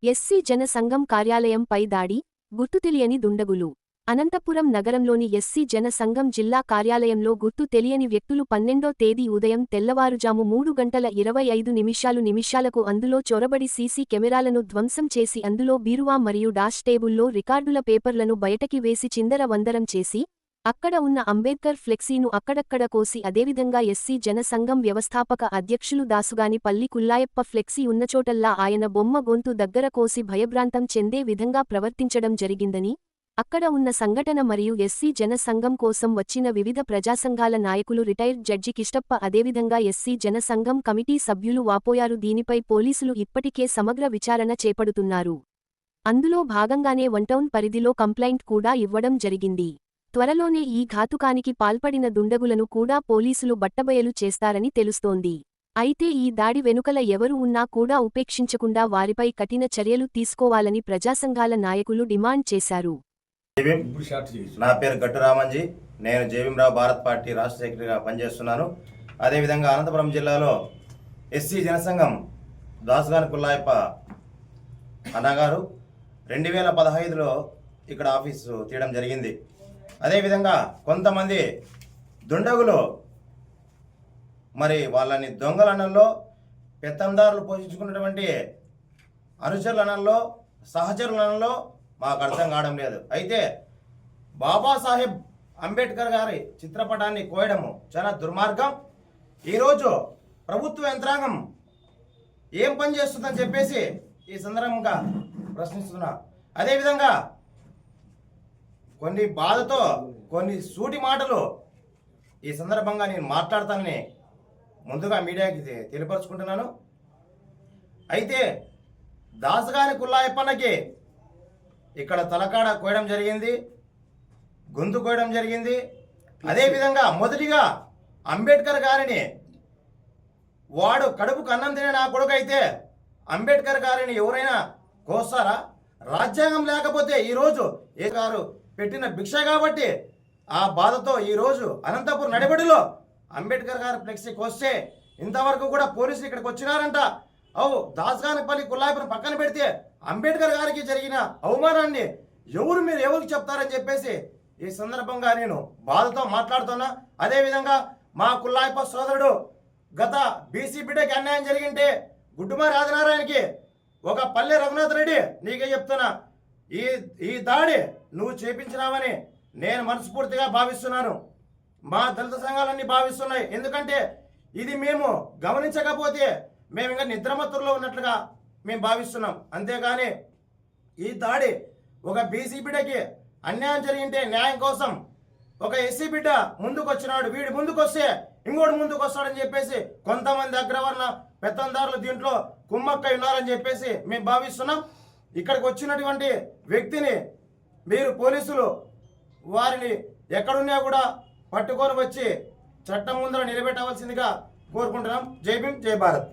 SC జన సంఘం కార్యాలయంపై దాడి, గుర్తు తెలియని దుండగులు. అనంతపురం నగరంలోని ఎస్సీ జన సంఘం జిల్లా కార్యాలయంలో గుర్తు తెలియని వ్యక్తులు 12వ తేదీ ఉదయం తెల్లవారుజాము 3:25 నిమిషాలకు అందులో చొరబడి సీసీ కెమెరాలను ధ్వంసం చేసి అందులో బీరువా మరియు డాష్ టేబుల్లో రికార్డుల పేపర్లను బయటకి వేసి చిందరవందరం చేసి, అక్కడ ఉన్న అంబేద్కర్ ఫ్లెక్సీను అక్కడక్కడ కోసి అదేవిధంగా ఎస్సీ జన సంఘం వ్యవస్థాపక అధ్యక్షులు దాసుగాని పల్లి కుల్లాయప్ప ఫ్లెక్సీ ఉన్నచోటల్లా ఆయన బొమ్మ గొంతు దగ్గర కోసి భయభ్రాంతం చెందే విధంగా ప్రవర్తించడం జరిగిందని, అక్కడ ఉన్న సంఘటన మరియు ఎస్సీ జన సంఘం కోసం వచ్చిన వివిధ ప్రజాసంఘాల నాయకులు రిటైర్డ్ జడ్జి కిష్టప్ప అదేవిధంగా ఎస్సీ జన సంఘం కమిటీ సభ్యులు వాపోయారు. దీనిపై పోలీసులు ఇప్పటికే సమగ్ర విచారణ చేపడుతున్నారు. అందులో భాగంగానే వన్టౌన్ పరిధిలో కంప్లైంట్ కూడా ఇవ్వడం జరిగింది. త్వరలోనే ఈ ఘాతుకానికి పాల్పడిన దుండగులను కూడా పోలీసులు బట్టబయలు చేస్తారని తెలుస్తోంది. అయితే ఈ దాడి వెనుకల ఎవరు ఉన్నా కూడా ఉపేక్షించకుండా వారిపై కఠిన చర్యలు తీసుకోవాలని ప్రజాసంఘాల నాయకులు డిమాండ్ చేశారు. నా పేరు గట్టు రామంజీ. నేను జేబీఎంరావు భారత్ పార్టీ రాష్ట్ర సెక్రటరీగా పనిచేస్తున్నాను. అదేవిధంగా అనంతపురం జిల్లాలో ఎస్సీ జనసంఘం దాసుగాని కుల్లాయప్ప అన్నగారు 2015లో ఇక్కడ ఆఫీసు తీయడం జరిగింది. అదేవిధంగా కొంతమంది దుండగులు మరి వాళ్ళని దొంగలనంలో, పెత్తందారులు పోషించుకున్నటువంటి అనుచరులనంలో, సహచరులనంలో మాకు అర్థం కావడం లేదు. అయితే బాబాసాహెబ్ అంబేద్కర్ గారి చిత్రపటాన్ని కోయడము చాలా దుర్మార్గం. ఈరోజు ప్రభుత్వ యంత్రాంగం ఏం పని చేస్తుందని చెప్పేసి ఈ సందర్భంగా ప్రశ్నిస్తున్నా. అదేవిధంగా కొన్ని బాధతో కొన్ని సూటి మాటలు ఈ సందర్భంగా నేను మాట్లాడతానని ముందుగా మీడియాకి తెలియపరుచుకుంటున్నాను. అయితే దాసుగాని కుల్లాయప్పన్నకి ఇక్కడ తలకాడ కోయడం జరిగింది, గొంతు కోయడం జరిగింది. అదేవిధంగా మొదటిగా అంబేద్కర్ గారిని, వాడు కడుపుకు అన్నం తినే నా కొడుకు అయితే అంబేద్కర్ గారిని ఎవరైనా కోస్తారా? రాజ్యాంగం లేకపోతే ఈరోజు ఏ గారు పెట్టిన భిక్ష కాబట్టి ఆ బాధతో ఈరోజు అనంతపురం నడిబడిలో అంబేద్కర్ గారి ఫ్లెక్సీ కోస్తే ఇంతవరకు కూడా పోలీసులు ఇక్కడికి వచ్చినారంట. దాసుగానిపల్లి కుల్లాయప్పని పక్కన పెడితే అంబేద్కర్ గారికి జరిగిన అవమానాన్ని మీరు ఎవరికి చెప్తారని చెప్పేసి ఈ సందర్భంగా నేను బాధతో మాట్లాడుతున్నా. అదేవిధంగా మా కుల్లాయప్ప సోదరుడు గత బీసీ బిడ్డకి అన్యాయం జరిగింటే గుడ్డుమారి ఆదినారాయణకి ఒక పల్లె రఘునాథ్ రెడ్డి నీకే చెప్తున్నా, ఈ దాడి నువ్వు చేపించినావని నేను మనస్ఫూర్తిగా భావిస్తున్నాను. మా దళిత సంఘాలన్నీ భావిస్తున్నాయి. ఎందుకంటే ఇది మేము గమనించకపోతే మేము ఇంకా నిద్రమత్తుల్లో ఉన్నట్లుగా మేము భావిస్తున్నాం. అంతేగాని ఈ దాడి ఒక బీసీ బిడ్డకి అన్యాయం జరిగింటే న్యాయం కోసం ఒక ఎస్సీ బిడ్డ ముందుకు వచ్చినాడు, వీడు ముందుకు వస్తే ఇంకోటి ముందుకు వస్తాడని చెప్పేసి కొంతమంది అగ్రవర్ణ పెత్తందారులు దీంట్లో కుమ్మక్కై ఉన్నారని చెప్పేసి మేము భావిస్తున్నాం. ఇక్కడికి వచ్చినటువంటి వ్యక్తిని మీరు పోలీసులు వారిని ఎక్కడున్నా కూడా పట్టుకొని వచ్చి చట్టం ముందర నిలబెట్టవలసిందిగా కోరుకుంటున్నాం. జై భీమ్, జై భారత్.